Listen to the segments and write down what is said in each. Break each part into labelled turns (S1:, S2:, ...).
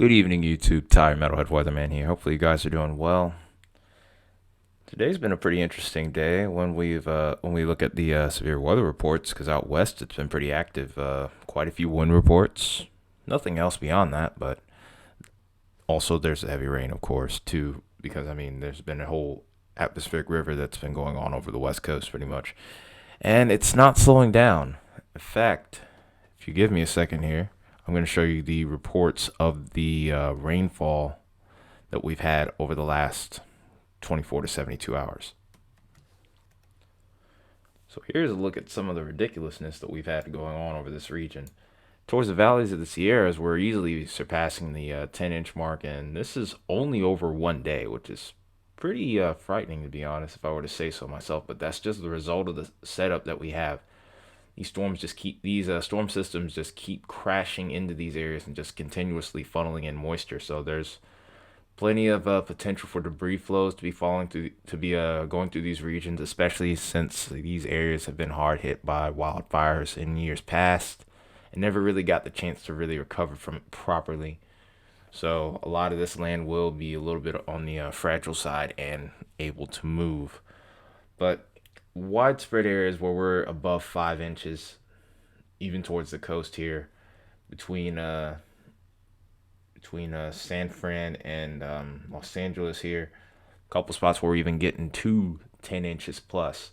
S1: Good evening, YouTube. Ty, Metalhead Weatherman here. Hopefully, you guys are doing well. Today's been a pretty interesting day when we look at the severe weather reports. Because out west it's been pretty active. Quite a few wind reports. Nothing else beyond that, but also there's the heavy rain, of course, too. Because there's been a whole atmospheric river that's been going on over the west coast, pretty much, and it's not slowing down. In fact, if you give me a second here, I'm going to show you the reports of the rainfall that we've had over the last 24 to 72 hours. So here's a look at some of the ridiculousness that we've had going on over this region. Towards the valleys of the Sierras, we're easily surpassing the 10-inch mark, and this is only over one day, which is pretty frightening, to be honest, if I were to say so myself. But that's just the result of the setup that we have. These storm systems just keep crashing into these areas and just continuously funneling in moisture. So there's plenty of potential for debris flows to be going through these regions, especially since these areas have been hard hit by wildfires in years past and never really got the chance to really recover from it properly. So a lot of this land will be a little bit on the fragile side and able to move. But widespread areas where we're above 5 inches, even towards the coast here, between San Fran and Los Angeles here. A couple spots where we're even getting to 10 inches plus.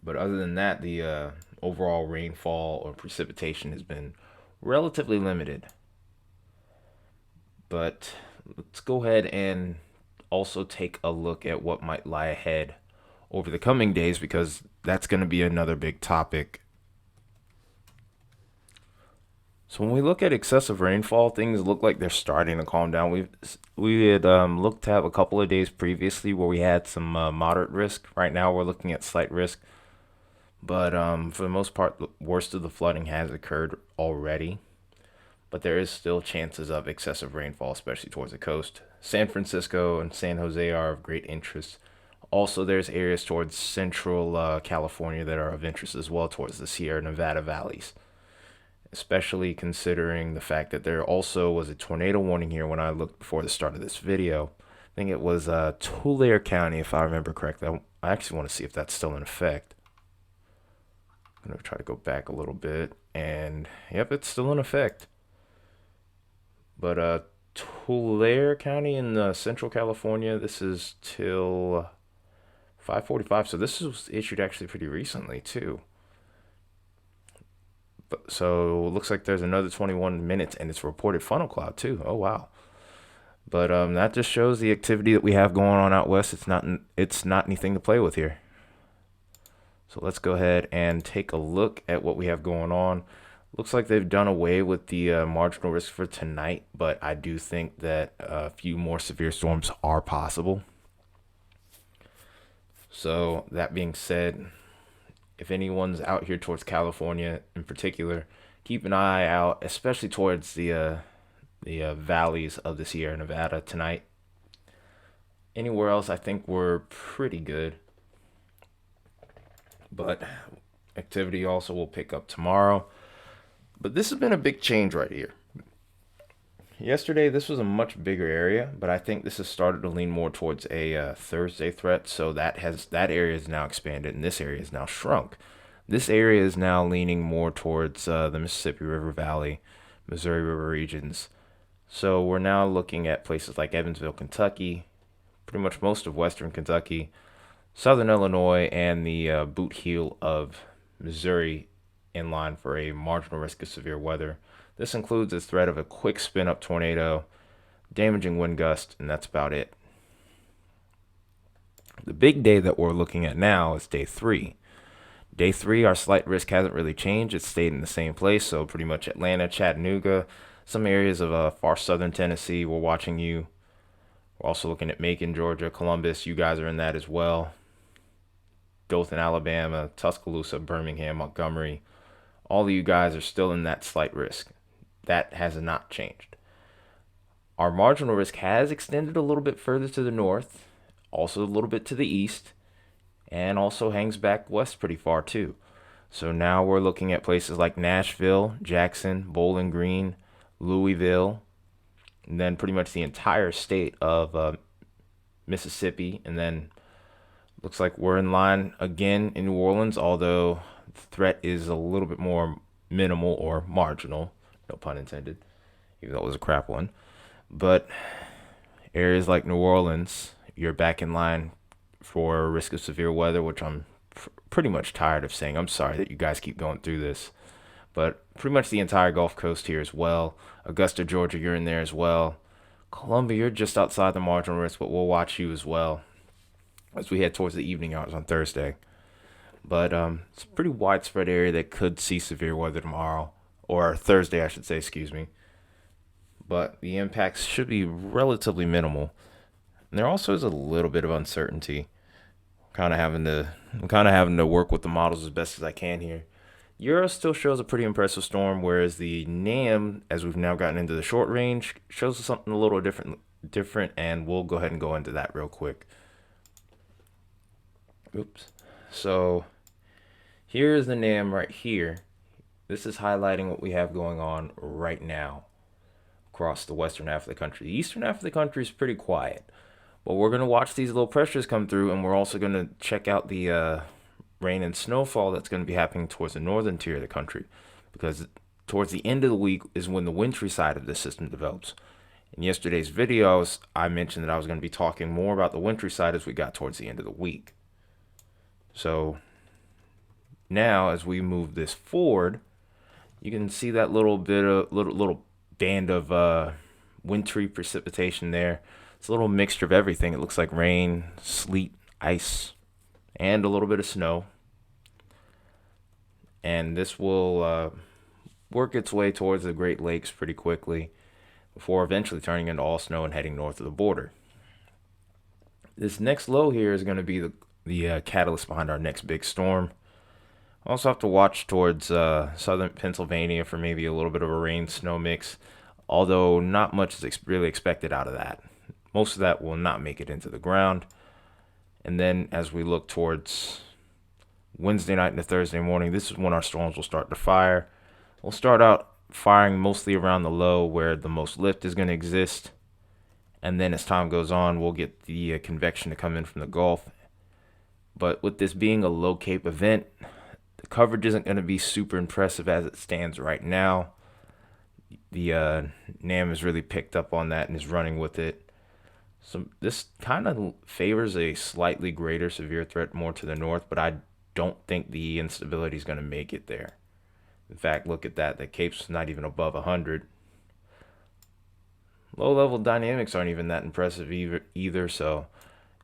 S1: But other than that, the overall rainfall or precipitation has been relatively limited. But let's go ahead and also take a look at what might lie ahead over the coming days, because that's going to be another big topic. So when we look at excessive rainfall, things look like they're starting to calm down. We had looked to have a couple of days previously where we had some moderate risk. Right now we're looking at slight risk, but for the most part, the worst of the flooding has occurred already. But there is still chances of excessive rainfall, especially towards the coast. San Francisco and San Jose are of great interest. Also, there's areas towards central California that are of interest as well, towards the Sierra Nevada valleys, especially considering the fact that there also was a tornado warning here when I looked before the start of this video. I think it was Tulare County, if I remember correctly. I actually want to see if that's still in effect. I'm going to try to go back a little bit, and yep, it's still in effect. But Tulare County in central California, this is till 5:45, so this was issued actually pretty recently too. So it looks like there's another 21 minutes, and it's reported funnel cloud too. Oh wow! But that just shows the activity that we have going on out west. It's not anything to play with here. So let's go ahead and take a look at what we have going on. Looks like they've done away with the marginal risk for tonight, but I do think that a few more severe storms are possible. So that being said, if anyone's out here towards California in particular, keep an eye out, especially towards the valleys of the Sierra Nevada tonight. Anywhere else, I think we're pretty good. But activity also will pick up tomorrow. But this has been a big change right here. Yesterday, this was a much bigger area, but I think this has started to lean more towards a Thursday threat. So that area is now expanded, and this area is now shrunk. This area is now leaning more towards the Mississippi River Valley, Missouri River regions. So we're now looking at places like Evansville, Kentucky, pretty much most of western Kentucky, southern Illinois, and the boot heel of Missouri in line for a marginal risk of severe weather. This includes the threat of a quick spin-up tornado, damaging wind gust, and that's about it. The big day that we're looking at now is day 3. Day 3, our slight risk hasn't really changed. It's stayed in the same place, so pretty much Atlanta, Chattanooga, some areas of far southern Tennessee. We're watching you. We're also looking at Macon, Georgia, Columbus. You guys are in that as well. Dothan, Alabama, Tuscaloosa, Birmingham, Montgomery. All of you guys are still in that slight risk. That has not changed. Our marginal risk has extended a little bit further to the north, also a little bit to the east, and also hangs back west pretty far too. So now we're looking at places like Nashville, Jackson, Bowling Green, Louisville, and then pretty much the entire state of Mississippi, and then looks like we're in line again in New Orleans, although the threat is a little bit more minimal or marginal, no pun intended, even though it was a crap one. But areas like New Orleans, you're back in line for risk of severe weather, which I'm pretty much tired of saying. I'm sorry that you guys keep going through this, but pretty much the entire Gulf Coast here as well. Augusta, Georgia, you're in there as well. Columbia, you're just outside the marginal risk, but we'll watch you as well as we head towards the evening hours on Thursday. But it's a pretty widespread area that could see severe weather tomorrow, or Thursday, I should say, excuse me. But the impacts should be relatively minimal. And there also is a little bit of uncertainty. I'm kind of having to work with the models as best as I can here. Euro still shows a pretty impressive storm, whereas the NAM, as we've now gotten into the short range, shows something a little different, and we'll go ahead and go into that real quick. Oops. So here is the NAM right here. This is highlighting what we have going on right now across the western half of the country. The eastern half of the country is pretty quiet, but we're going to watch these low pressures come through, and we're also going to check out the rain and snowfall that's going to be happening towards the northern tier of the country, because towards the end of the week is when the wintry side of this system develops. In yesterday's videos, I mentioned that I was going to be talking more about the wintry side as we got towards the end of the week. So now, as we move this forward, you can see that little band of wintry precipitation there. It's a little mixture of everything. It looks like rain, sleet, ice, and a little bit of snow. And this will work its way towards the Great Lakes pretty quickly before eventually turning into all snow and heading north of the border. This next low here is going to be the catalyst behind our next big storm. Also have to watch towards southern Pennsylvania for maybe a little bit of a rain-snow mix, although not much is really expected out of that. Most of that will not make it into the ground. And then as we look towards Wednesday night into Thursday morning, this is when our storms will start to fire. We'll start out firing mostly around the low where the most lift is going to exist. And then as time goes on, we'll get the convection to come in from the Gulf. But with this being a low cape event, the coverage isn't going to be super impressive as it stands right now. The NAM has really picked up on that and is running with it. So this kind of favors a slightly greater severe threat more to the north, but I don't think the instability is going to make it there. In fact, look at that. The Cape's not even above 100. Low-level dynamics aren't even that impressive either. So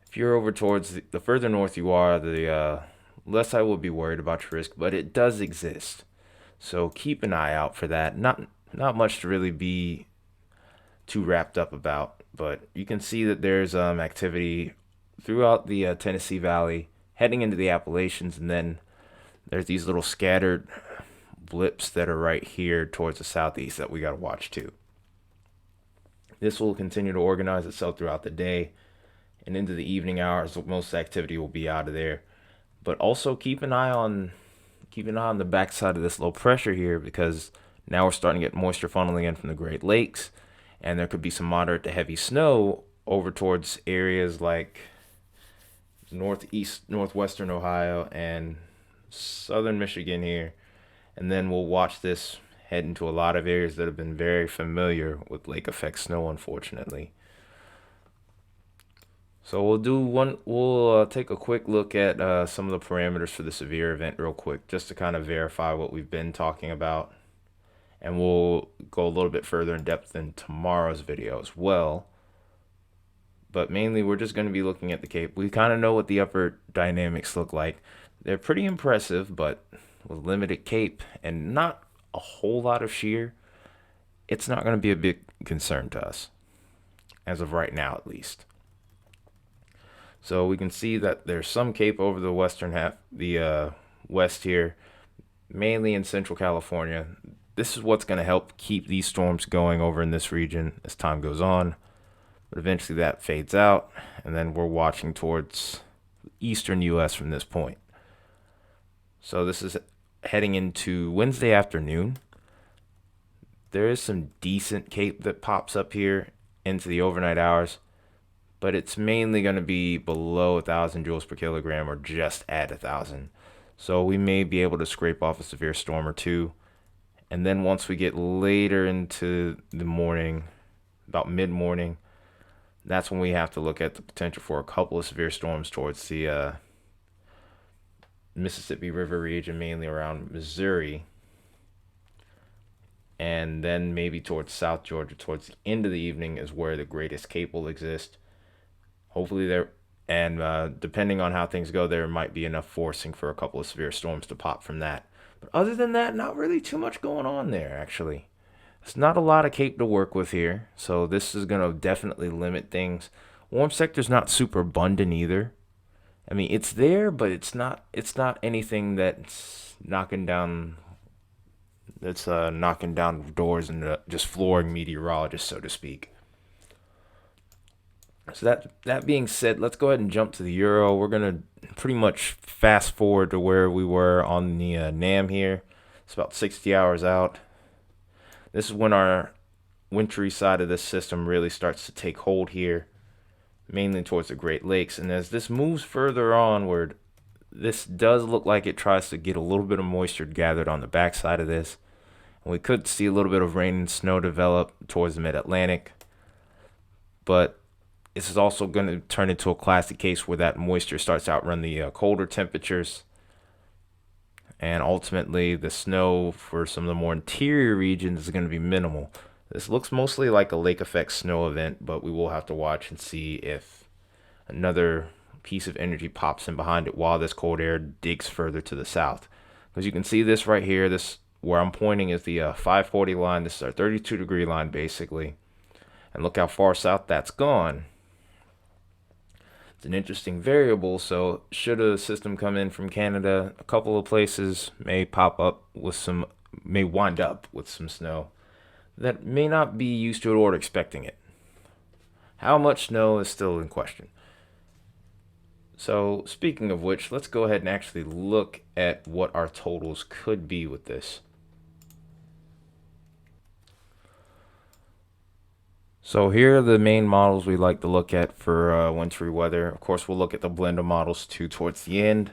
S1: if you're over towards the further north you are, the less I will be worried about your risk, but it does exist. So keep an eye out for that. Not much to really be too wrapped up about, but you can see that there's activity throughout the Tennessee Valley, heading into the Appalachians, and then there's these little scattered blips that are right here towards the southeast that we got to watch too. This will continue to organize itself throughout the day and into the evening hours. Most activity will be out of there, but also keep an eye on the backside of this low pressure here, because now we're starting to get moisture funneling in from the Great Lakes, and there could be some moderate to heavy snow over towards areas like northwestern Ohio and southern Michigan here. And then we'll watch this head into a lot of areas that have been very familiar with lake effect snow, unfortunately. So we'll take a quick look at some of the parameters for the severe event real quick, just to kind of verify what we've been talking about. And we'll go a little bit further in depth in tomorrow's video as well. But mainly we're just going to be looking at the Cape. We kind of know what the upper dynamics look like. They're pretty impressive, but with limited Cape and not a whole lot of shear, it's not going to be a big concern to us, as of right now at least. So we can see that there's some Cape over the western half, the west here, mainly in central California. This is what's going to help keep these storms going over in this region as time goes on. But eventually that fades out, and then we're watching towards eastern U.S. from this point. So this is heading into Wednesday afternoon. There is some decent cape that pops up here into the overnight hours, but it's mainly going to be below 1,000 joules per kilogram or just at 1,000. So we may be able to scrape off a severe storm or two. And then once we get later into the morning, about mid morning, that's when we have to look at the potential for a couple of severe storms towards the Mississippi River region, mainly around Missouri, and then maybe towards South Georgia towards the end of the evening is where the greatest cape will exist. Hopefully there, and depending on how things go, there might be enough forcing for a couple of severe storms to pop from that. But other than that, not really too much going on there, actually. It's not a lot of cape to work with here, so this is going to definitely limit things. Warm sector's not super abundant either. I mean, it's there, but it's not anything that's knocking down doors and just flooring meteorologists, so to speak. So that being said, let's go ahead and jump to the euro. We're gonna pretty much fast forward to where we were on the NAM here. It's about 60 hours out. This is when our wintry side of this system really starts to take hold here, mainly towards the Great Lakes. And as this moves further onward, this does look like it tries to get a little bit of moisture gathered on the backside of this. And we could see a little bit of rain and snow develop towards the mid-Atlantic. But this is also going to turn into a classic case where that moisture starts to outrun the colder temperatures. And ultimately, the snow for some of the more interior regions is going to be minimal. This looks mostly like a lake effect snow event, but we will have to watch and see if another piece of energy pops in behind it while this cold air digs further to the south. Because you can see this right here, this where I'm pointing is the 540 line. This is our 32-degree line, basically. And look how far south that's gone. It's an interesting variable, so should a system come in from Canada, a couple of places may wind up with some snow that may not be used to it or expecting it. How much snow is still in question. So speaking of which, let's go ahead and actually look at what our totals could be with this. So here are the main models we like to look at for wintry weather. Of course, we'll look at the blend of models too towards the end.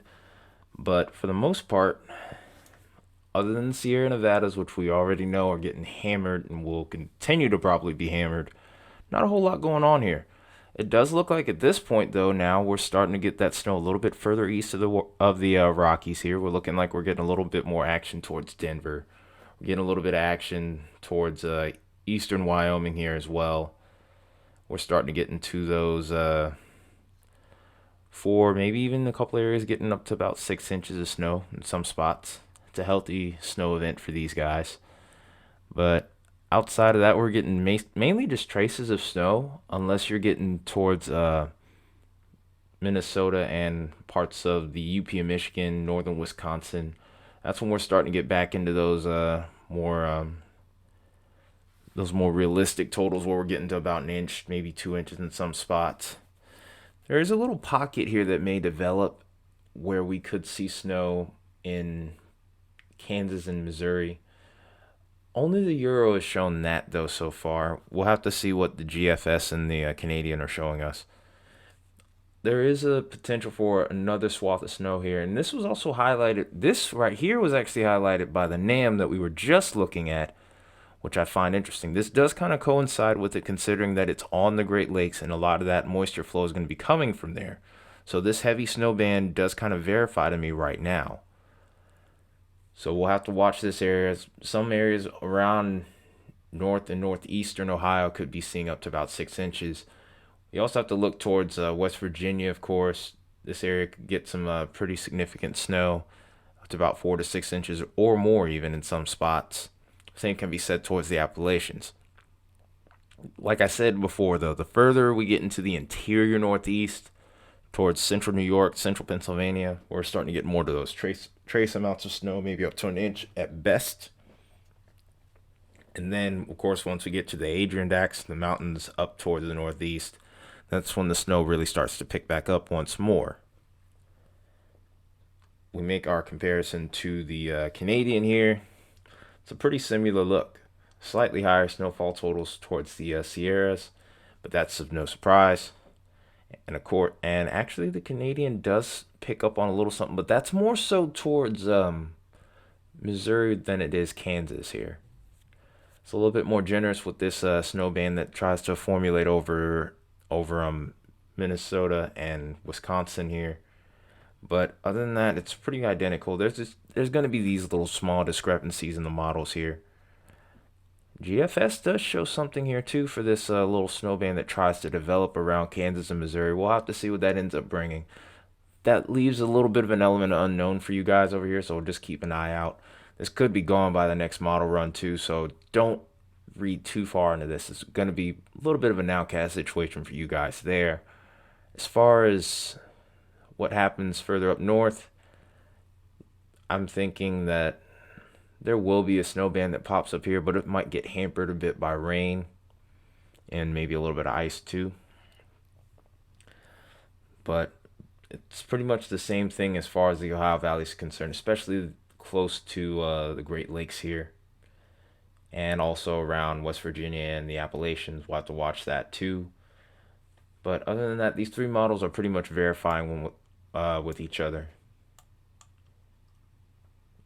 S1: But for the most part, other than the Sierra Nevadas, which we already know are getting hammered and will continue to probably be hammered, not a whole lot going on here. It does look like at this point, though, now we're starting to get that snow a little bit further east of the Rockies here. We're looking like we're getting a little bit more action towards Denver. We're getting a little bit of action towards eastern Wyoming here as well. We're starting to get into those 4, maybe even a couple areas getting up to about 6 inches of snow in some spots. It's a healthy snow event for these guys. But outside of that, we're getting mainly just traces of snow, unless you're getting towards Minnesota and parts of the UP of Michigan, northern Wisconsin. That's when we're starting to get back into those more realistic totals where we're getting to about an inch, maybe 2 inches in some spots. There is a little pocket here that may develop where we could see snow in Kansas and Missouri. Only the Euro has shown that, though, so far. We'll have to see what the GFS and the Canadian are showing us. There is a potential for another swath of snow here, and this was also highlighted. This right here was actually highlighted by the NAM that we were just looking at, which I find interesting. This does kind of coincide with it, considering that it's on the Great Lakes, and a lot of that moisture flow is going to be coming from there. So this heavy snow band does kind of verify to me right now. So we'll have to watch this area. Some areas around north and northeastern Ohio could be seeing up to about 6 inches. We also have to look towards West Virginia, of course. This area could get some pretty significant snow, up to about 4 to 6 inches or more even in some spots. Same can be said towards the Appalachians. Like I said before, though, the further we get into the interior northeast, towards central New York, central Pennsylvania, we're starting to get more to those trace amounts of snow, maybe up to an inch at best. And then, of course, once we get to the Adirondack, the mountains up towards the northeast, that's when the snow really starts to pick back up once more. We make our comparison to the Canadian here. It's a pretty similar look. Slightly higher snowfall totals towards the Sierras, but that's of no surprise. And actually the Canadian does pick up on a little something, but that's more so towards Missouri than it is Kansas here. It's a little bit more generous with this snow band that tries to formulate over Minnesota and Wisconsin here. But other than that, it's pretty identical. There's going to be these little small discrepancies in the models here. GFS does show something here too for this little snow band that tries to develop around Kansas and Missouri. We'll have to see what that ends up bringing. That leaves a little bit of an element of unknown for you guys over here, so we'll just keep an eye out. This could be gone by the next model run too, so don't read too far into this. It's going to be a little bit of a nowcast situation for you guys there. As far as what happens further up north, I'm thinking that there will be a snow band that pops up here, but it might get hampered a bit by rain and maybe a little bit of ice too. But it's pretty much the same thing as far as the Ohio Valley is concerned, especially close to the Great Lakes here, and also around West Virginia and the Appalachians. We'll have to watch that too. But other than that, these three models are pretty much verifying with each other.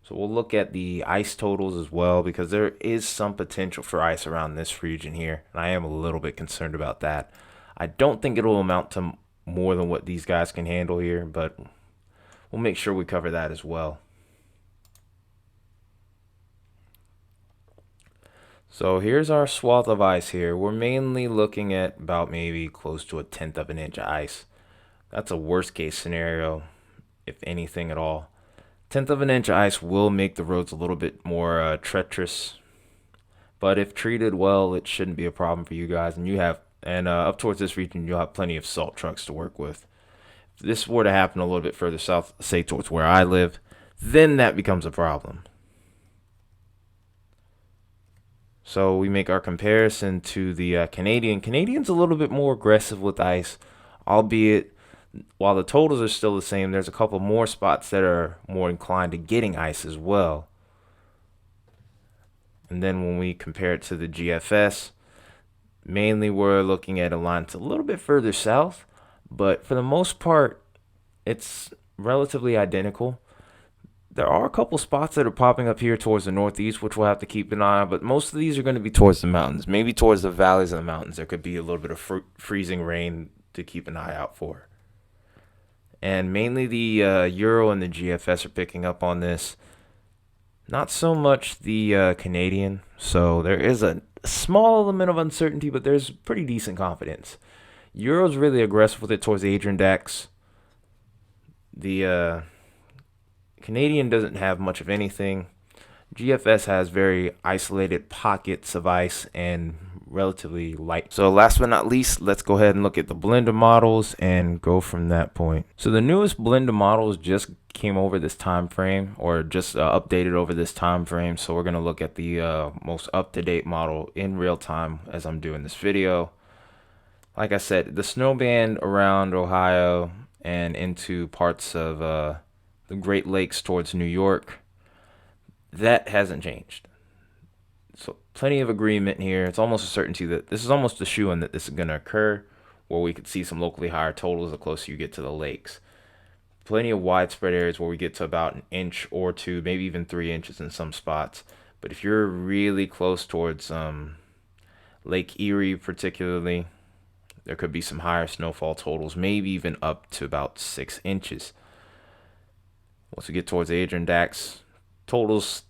S1: So we'll look at the ice totals as well, because there is some potential for ice around this region here, and I am a little bit concerned about that. I don't think it'll amount to more than what these guys can handle here, but we'll make sure we cover that as well. So here's our swath of ice here. We're mainly looking at about maybe close to 1/10 of an inch of ice. That's a worst case scenario, if anything at all. 1/10 of an inch of ice will make the roads a little bit more treacherous, but if treated well, it shouldn't be a problem for you guys. And up towards this region, you'll have plenty of salt trucks to work with. If this were to happen a little bit further south, say towards where I live, then that becomes a problem. So we make our comparison to the Canadian. Canadian's a little bit more aggressive with ice, albeit while the totals are still the same, there's a couple more spots that are more inclined to getting ice as well. And then when we compare it to the GFS, mainly we're looking at a line that's a little bit further south, but for the most part, it's relatively identical. There are a couple spots that are popping up here towards the northeast, which we'll have to keep an eye on, but most of these are going to be towards the mountains. Maybe towards the valleys of the mountains, there could be a little bit of freezing rain to keep an eye out for. And mainly the Euro and the GFS are picking up on this. Not so much the Canadian. So there is a small element of uncertainty, but there's pretty decent confidence. Euro's really aggressive with it towards the Adirondack. The Canadian doesn't have much of anything. GFS has very isolated pockets of ice and relatively light. So last but not least, let's go ahead and look at the blender models and go from that point. So the newest blender models just came over this time frame, or just updated over this time frame. So we're going to look at the most up-to-date model in real time as I'm doing this video. Like I said, the snow band around Ohio and into parts of the Great Lakes towards New York, that hasn't changed. So plenty of agreement here. It's almost a certainty that this is almost a shoo-in that this is going to occur, where we could see some locally higher totals the closer you get to the lakes. Plenty of widespread areas where we get to about 1 inch or 2, maybe even 3 inches in some spots. But if you're really close towards Lake Erie particularly, there could be some higher snowfall totals, maybe even up to about 6 inches. Once we get towards the Adirondacks, totals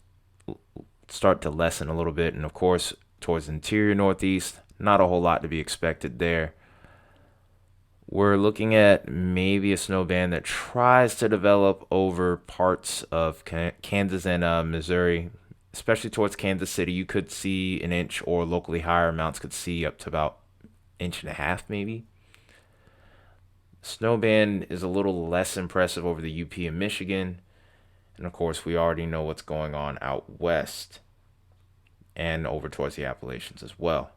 S1: start to lessen a little bit. And of course, towards the interior Northeast, not a whole lot to be expected there. We're looking at maybe a snow band that tries to develop over parts of Kansas and Missouri, especially towards Kansas City. You could see 1 inch, or locally higher amounts could see up to about 1.5 inches maybe. Snow band is a little less impressive over the UP and Michigan. And of course, we already know what's going on out west and over towards the Appalachians as well.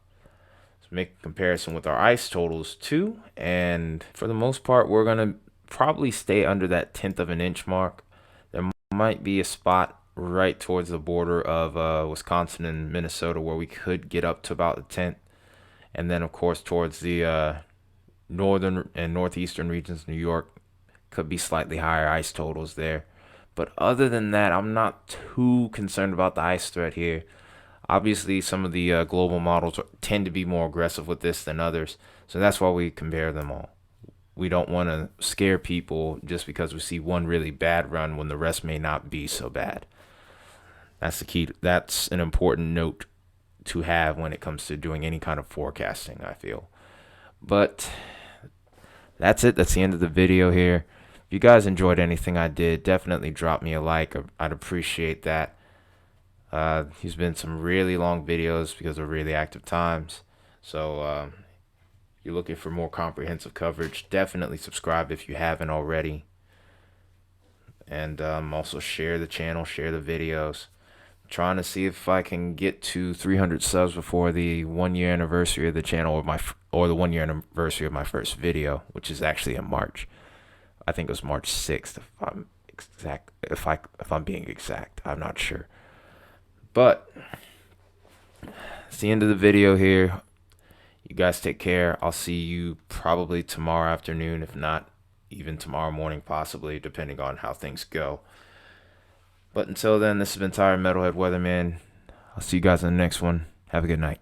S1: So make a comparison with our ice totals too. And for the most part, we're going to probably stay under that 1/10 of an inch mark. There might be a spot right towards the border of Wisconsin and Minnesota, where we could get up to about the 10th. And then, of course, towards the northern and northeastern regions, New York, could be slightly higher ice totals there. But other than that, I'm not too concerned about the ice threat here. Obviously, some of the global models tend to be more aggressive with this than others, so that's why we compare them all. We don't want to scare people just because we see one really bad run when the rest may not be so bad. That's the key. That's an important note to have when it comes to doing any kind of forecasting, I feel. But that's it. That's the end of the video here. If you guys enjoyed anything I did, definitely drop me a like. I'd appreciate that. He's been some really long videos because of really active times. So you're looking for more comprehensive coverage, definitely subscribe if you haven't already. And also share the channel, share the videos. I'm trying to see if I can get to 300 subs before the 1 year anniversary of the channel, or the 1 year anniversary of my first video, which is actually in March. I think it was March 6th, if I'm being exact. I'm not sure. But it's the end of the video here. You guys take care. I'll see you probably tomorrow afternoon, if not even tomorrow morning, possibly, depending on how things go. But until then, this has been Tired Metalhead Weatherman. I'll see you guys in the next one. Have a good night.